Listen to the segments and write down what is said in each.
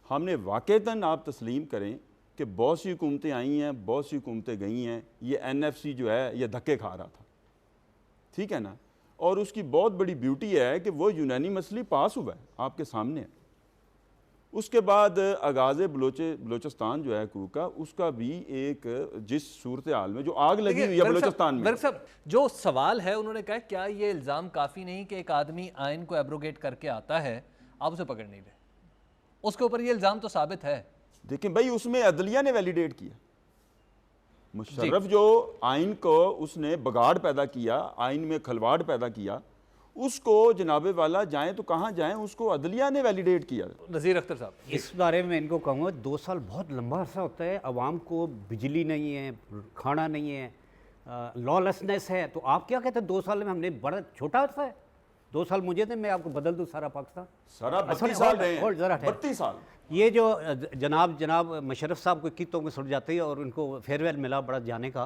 हमने वाक़तन आप तस्लीम करें कि बहुत सी हुकूमतें आई हैं, बहुत सी हुकूमतें गई हैं, ये NFC जो है ये धक्के खा रहा था, ठीक है ना। और उसकी बहुत बड़ी ब्यूटी है कि वो यूनानिमसली पास हुआ है, आपके सामने है। उसके बाद आगाज़ बलोचिस्तान जो है कू का, उसका भी एक जिस सूरत हाल में जो आग लगी हुई है बलोचिस्तान में। साहब जो सवाल है उन्होंने कहा क्या ये इल्ज़ाम काफ़ी नहीं कि एक आदमी आइन को एब्रोगेट करके आता है, आप उसे पकड़ नहीं रहे, उसके ऊपर ये इल्ज़ाम तो साबित है। देखिए भाई, उसमें अदलिया ने वैलिडेट किया। मुशर्रफ जो आइन को उसने बगाड़ पैदा किया, आइन में खलवाड़ पैदा किया, उसको जनाबे वाला जाए तो कहाँ जाए, उसको अदलिया ने वैलिडेट किया। नज़ीर अख्तर साहब, इस बारे में इनको कहूँगा 2 साल बहुत लंबा अर्सा होता है, आवाम को बिजली नहीं है, खाना नहीं है, लॉलेसनेस है, तो आप क्या कहते हैं 2 साल में हमने बड़ा छोटा अर्सा है। 2 साल मुझे थे, मैं आपको बदल दूँ सारा पाकिस्तान, सारा 32 साल रहे हैं, जरा 32 साल। ये जो जनाब मुशर्रफ साहब को कितों में सुट जाते हैं और उनको फेयरवेल मिला बड़ा जाने का,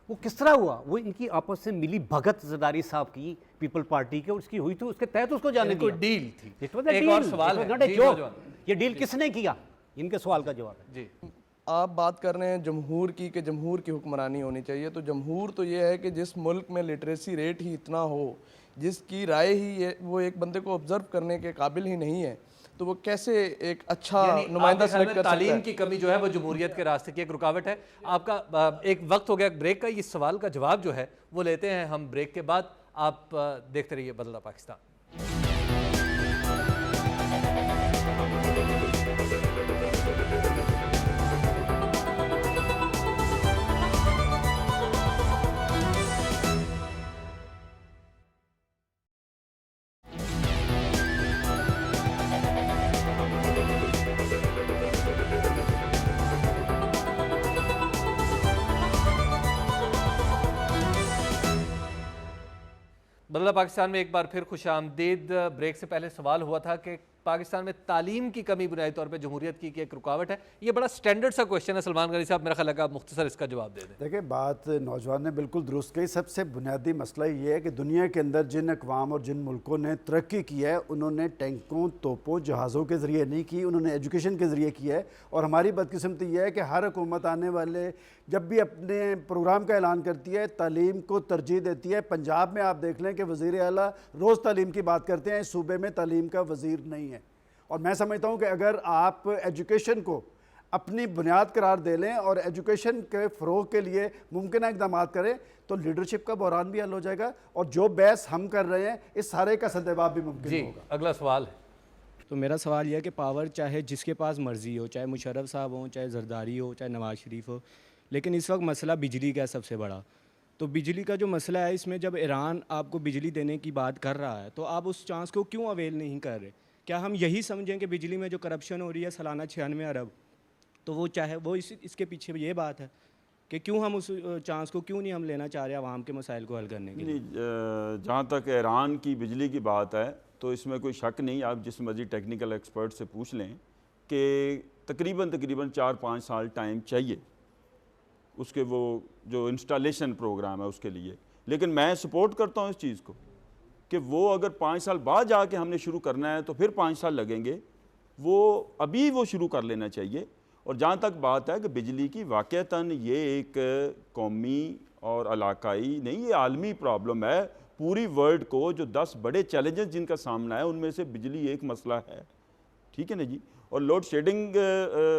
वो किस तरह हुआ? वो इनकी आपस में मिली भगत ज़रदारी साहब की पीपल पार्टी के उसकी हुई, तो उसके तहत उसको जाने दिया। डील थी। एक और सवाल है, ये डील किसने किया? इनके सवाल का जवाब है जी। आप बात कर रहे हैं जमहूर की कि जमहूर की हुक्मरानी होनी चाहिए, तो जमहूर तो ये है कि जिस मुल्क में लिटरेसी रेट ही इतना हो, जिसकी राय ही वो एक बंदे को ऑब्जर्व करने के काबिल ही नहीं है, तो वो कैसे एक अच्छा नुमाइंदा सेलेक्ट कर सकता है? तालीम की कमी जो है वो जमहूरियत के रास्ते की एक रुकावट है। आपका एक वक्त हो गया ब्रेक का, इस सवाल का जवाब जो है वो लेते हैं हम ब्रेक के बाद। आप देखते रहिए बदलता पाकिस्तान। बदला पाकिस्तान में एक बार फिर खुशामदीद। ब्रेक से पहले सवाल हुआ था कि पाकिस्तान में तालीम की कमी बुनियादी तौर पे जमहूरियत की एक रुकावट है। ये बड़ा स्टैंडर्ड सा क्वेश्चन है सलमान गनी साहब, मेरा ख्याल है आप मुख्तसर इसका जवाब दे दें। देखिए, बात नौजवान ने बिल्कुल दुरुस्त कही। सबसे बुनियादी मसला ये है कि दुनिया के अंदर जिन अक़वाम और जिन मुल्कों ने तरक्की की है, उन्होंने टैंकों, तोपों, जहाज़ों के ज़रिए नहीं की, उन्होंने एजुकेशन के ज़रिए की है। और हमारी बदकिस्मती ये है कि हर हुकूमत आने वाले जब भी अपने प्रोग्राम का ऐलान करती है, तालीम को तरजीह देती है। पंजाब में आप देख लें कि वज़ीर आला रोज़ तालीम की बात करते हैं, इस सूबे में तालीम का वज़ीर नहीं है। और मैं समझता हूँ कि अगर आप एजुकेशन को अपनी बुनियाद करार दे लें और एजुकेशन के फ़रोग के लिए मुमकिन इक़दाम करें, तो लीडरशिप का बहरान भी हल हो जाएगा और जो बहस हम कर रहे हैं इस सारे का सद्जवाब भी मुमकिन होगा। अगला सवाल है। तो मेरा सवाल यह है कि पावर चाहे जिसके पास मर्ज़ी हो, चाहे मुशर्रफ साहब हो, चाहे जरदारी हो, चाहे नवाज़ शरीफ हो, लेकिन इस वक्त मसला बिजली का है सबसे बड़ा। तो बिजली का जो मसला है, इसमें जब ईरान आपको बिजली देने की बात कर रहा है, तो आप उस चांस को क्यों अवेल नहीं कर रहे? क्या हम यही समझें कि बिजली में जो करप्शन हो रही है सालाना 96 अरब, तो वो चाहे वो इसके पीछे ये बात है कि क्यों हम उस चांस को क्यों नहीं हम लेना चाह रहे आवाम के मसाइल को हल करने के लिए? जहाँ तक ईरान की बिजली की बात है तो इसमें कोई शक नहीं, आप जिस मर्जी टेक्निकल एक्सपर्ट से पूछ लें कि तकरीबन 4-5 साल टाइम चाहिए उसके वो जो इंस्टॉलेशन प्रोग्राम है उसके लिए। लेकिन मैं सपोर्ट करता हूँ इस चीज़ को कि वो अगर 5 साल बाद जाके हमने शुरू करना है तो फिर 5 साल लगेंगे, वो अभी वो शुरू कर लेना चाहिए। और जहाँ तक बात है कि बिजली की, वाक़तन ये एक कौमी और इलाकाई नहीं, ये आलमी प्रॉब्लम है। पूरी वर्ल्ड को जो 10 बड़े चैलेंजेस जिनका सामना है उनमें से बिजली एक मसला है, ठीक है ना जी। और लोड शेडिंग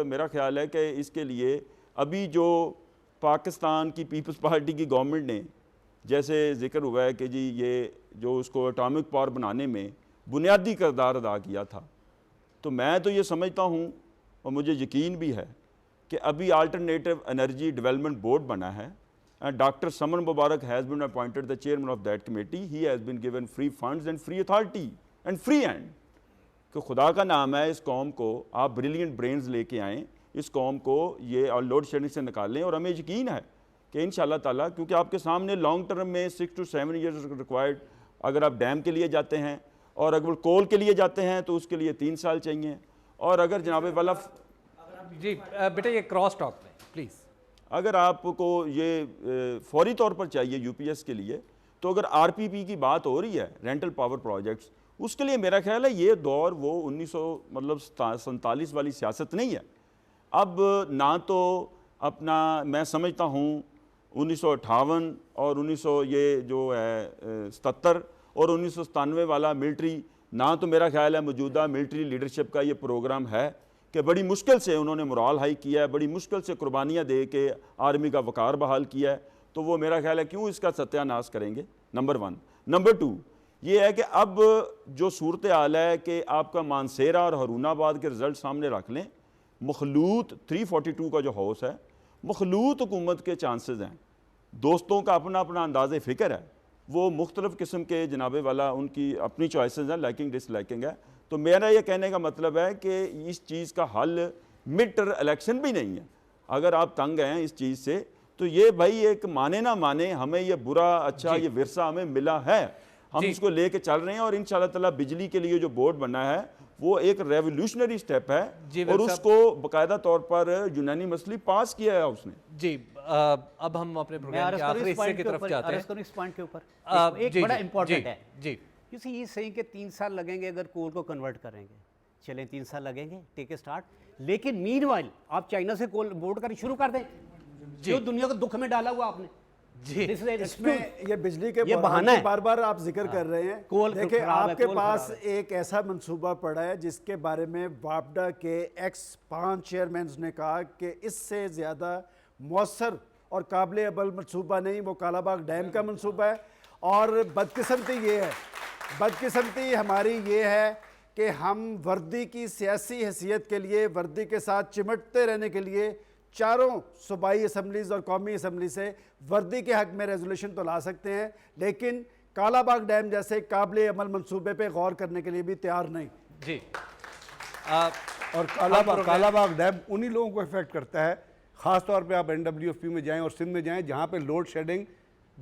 मेरा ख्याल है कि इसके लिए अभी जो पाकिस्तान की पीपल्स पार्टी की गवर्नमेंट ने जैसे जिक्र हुआ है कि जी ये जो उसको एटॉमिक पावर बनाने में बुनियादी किरदार अदा किया था, तो मैं तो ये समझता हूँ और मुझे यकीन भी है कि अभी अल्टरनेटिव एनर्जी डेवलपमेंट बोर्ड बना है and doctor Saman Mubarak has been appointed the chairman of that committee. He has been given free funds and free authority and free hand कि खुदा का नाम है, इस कौम को आप ब्रिलियंट ब्रेन्स लेके आएँ, इस कौम को ये और लोड शेडिंग से निकालें। और हमें यकीन है कि इंशाअल्लाह ताला, क्योंकि आपके सामने लॉन्ग टर्म में 6 to 7 ईयर्स रिक्वायर्ड, अगर आप डैम के लिए जाते हैं और अगर कोल के लिए जाते हैं तो उसके लिए 3 साल चाहिए। और अगर जनाब वाला जी बेटा ये क्रॉस टॉक में प्लीज़, अगर आपको ये फौरी तौर पर चाहिए यूपीएस के लिए, तो अगर आरपीपी की बात हो रही है, रेंटल पावर प्रोजेक्ट्स, उसके लिए मेरा ख्याल है ये दौर वो 1947 वाली सियासत नहीं है। अब ना तो अपना मैं समझता हूँ 1958 और 1977 और 1997 वाला मिलिट्री, ना तो मेरा ख्याल है मौजूदा मिलिट्री लीडरशिप का ये प्रोग्राम है कि बड़ी मुश्किल से उन्होंने मोराल हाई किया है, बड़ी मुश्किल से कुर्बानियाँ दे के आर्मी का वक़ार बहाल किया है। तो वो मेरा ख्याल है क्यों इसका सत्यानाश करेंगे, नंबर 1। नंबर 2 ये है कि अब जो सूरत हाल है कि आपका मानसेरा और हरूनाबाद के रिज़ल्ट सामने रख लें, मखलूत 342 का जो हाउस है, मखलूत हुकूमत के चांसेस हैं। दोस्तों का अपना अपना अंदाज़ फ़िक्र है, वो मुख्तलिफ़ किस्म के जनाबे वाला उनकी अपनी चॉइसेस हैं, लाइकिंग डिसलाइकिंग है। तो मेरा ये कहने का मतलब है कि इस चीज़ का हल मिड टर्म इलेक्शन भी नहीं है। अगर आप तंग हैं इस चीज़ से तो ये भाई एक माने ना माने, हमें ये बुरा अच्छा ये विरसा हमें मिला है, हम इसको लेके चल रहे हैं। और इंशाल्लाह ताला बिजली के लिए जो बोर्ड बना है वो एक रेवोल्यूशनरी स्टेप है और उसको बाकायदा तौर पर यूनानी मसली पास किया है उसने। जी अब हम अपने प्रोग्राम के आखिरी हिस्से की तरफ जाते हैं। इस पॉइंट के ऊपर एक बड़ा इंपॉर्टेंट है जी, यू सी ये सही कि 3 साल लगेंगे अगर कोल को कन्वर्ट करेंगे, चलें 3 साल लगेंगे, टेक ए स्टार्ट। लेकिन मीनवाइल आप चाइना से कोल इंपोर्ट करना शुरू कर दें, जो दुनिया को दुख में डाला हुआ आपने जी। इसमें ये बिजली के ये बहाना है, बार बार आप जिक्र कर रहे हैं। कोल देखिए आपके पास एक ऐसा मंसूबा पड़ा है जिसके बारे में वापडा के एक्स 5 चेयरमैन ने कहा कि इससे ज़्यादा मौसर और काबिल अमल मंसूबा नहीं, वो कालाबाग डैम का मंसूबा है। और बदकिस्मती ये है, बदकिस्मती हमारी ये है कि हम वर्दी की सियासी हैसियत के लिए, वर्दी के साथ चिमटते रहने के लिए चारों सूबाई असम्बलीज़ और कौमी असम्बली से वर्दी के हक़ में रेजोल्यूशन तो ला सकते हैं, लेकिन कालाबाग डैम जैसे काबिल अमल मंसूबे पे गौर करने के लिए भी तैयार नहीं जी। और कालाबाग डैम उन्हीं लोगों को इफेक्ट करता है, ख़ास तौर पे आप NWFP में जाएं और सिंध में जाएं जहाँ पे लोड शेडिंग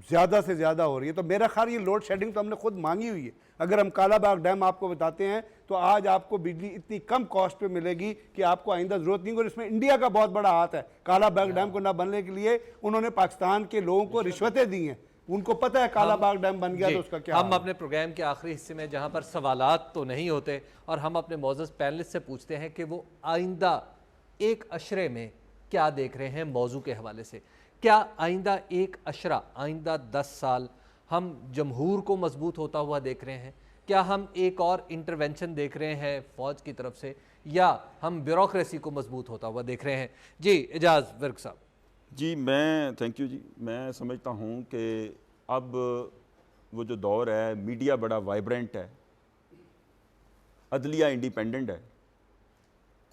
ज़्यादा से ज़्यादा हो रही है। तो मेरा ख्याल ये लोड शेडिंग तो हमने खुद मांगी हुई है। अगर हम कालाबाग डैम आपको बताते हैं तो आज आपको बिजली इतनी कम कॉस्ट पे मिलेगी कि आपको आइंदा ज़रूरत नहीं। और इसमें इंडिया का बहुत बड़ा हाथ है। कालाबाग डैम को ना बनने के लिए उन्होंने पाकिस्तान के लोगों को रिश्वतें दी हैं, उनको पता है कालाबाग डैम बन गया तो उसका क्या। हम अपने प्रोग्राम के आखिरी हिस्से में जहां पर सवालात तो नहीं होते और हम अपने मौजूद पैनलिस्ट से पूछते हैं कि वो आइंदा एक अशरे में क्या देख रहे हैं मौजू के हवाले से। क्या आइंदा एक अशरा, आइंदा 10 साल हम जमहूर को मजबूत होता हुआ देख रहे हैं? क्या हम एक और इंटरवेंशन देख रहे हैं फ़ौज की तरफ से, या हम ब्यूरोक्रेसी को मजबूत होता हुआ देख रहे हैं? जी एजाज विर्क साहब। जी मैं थैंक यू जी। मैं समझता हूँ कि अब वो जो दौर है, मीडिया बड़ा वाइब्रेंट है, अदलिया इंडिपेंडेंट है,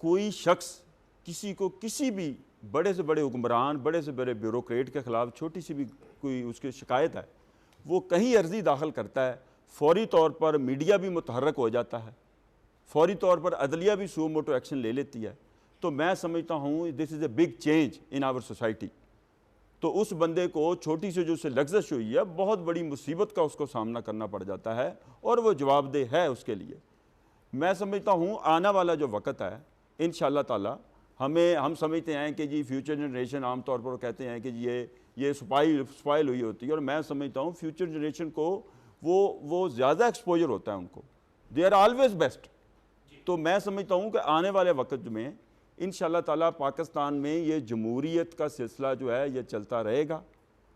कोई शख्स किसी को किसी भी बड़े से बड़े हुक्मरान, बड़े से बड़े ब्यूरोक्रेट के ख़िलाफ़ छोटी सी भी कोई उसकी शिकायत है, वो कहीं अर्ज़ी दाखिल करता है, फौरी तौर पर मीडिया भी मुतहर्रक हो जाता है, फौरी तौर पर अदलिया भी सू मोटो एक्शन ले लेती है। तो मैं समझता हूँ this is a big change in our society. तो उस बंदे को छोटी सी जो उसे लग्जश हुई है, बहुत बड़ी मुसीबत का उसको सामना करना पड़ जाता है और वो जवाबदेह है उसके लिए। मैं समझता हूँ आने वाला जो वक़्त है इंशाअल्लाह ताला, हम समझते हैं कि जी फ्यूचर जनरेशन आमतौर पर कहते हैं कि ये स्पॉइल हुई होती है, और मैं समझता हूँ फ्यूचर जनरेशन को वो ज़्यादा एक्सपोजर होता है उनको, दे आर ऑलवेज बेस्ट। तो मैं समझता हूँ कि आने वाले वक्त में इंशाअल्लाह ताला पाकिस्तान में ये जमहूरियत का सिलसिला जो है ये चलता रहेगा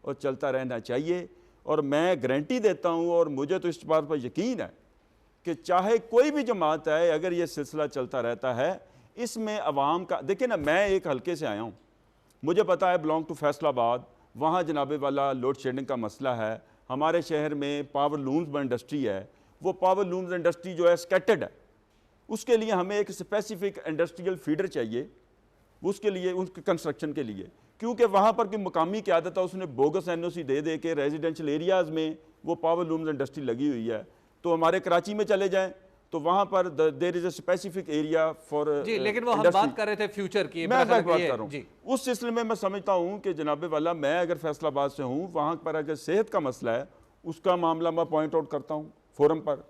और चलता रहना चाहिए। और मैं गारंटी देता हूँ और मुझे तो इस बात पर यकीन है कि चाहे कोई भी जमात है, अगर ये सिलसिला चलता रहता है, इसमें अवाम का, देखिए ना, मैं एक हल्के से आया हूँ, मुझे पता है बिलोंग टू फैसलाबाद, वहाँ जनाबे वाला लोड शेडिंग का मसला है। हमारे शहर में पावर लूम्स इंडस्ट्री है, वो पावर लूम्स इंडस्ट्री जो है स्कैटर्ड है, उसके लिए हमें एक स्पेसिफिक इंडस्ट्रियल फीडर चाहिए, उसके लिए उसके कंस्ट्रक्शन के लिए, क्योंकि वहाँ पर की मुकामी क़यादत है उसने बोगस NOC दे के रेजिडेंशियल एरियाज़ में वो पावर लूम्स इंडस्ट्री लगी हुई है। तो हमारे कराची में चले जाएँ तो वहाँ पर there is a specific area for जी। लेकिन वो हम बात कर रहे थे फ्यूचर की, मैं बात कर रहा हूँ उस सिलसिले में। मैं समझता हूँ कि जनाबे वाला, मैं अगर फैसलाबाद से हूँ, वहाँ पर अगर सेहत का मसला है उसका मामला मैं पॉइंट आउट करता हूँ फोरम पर,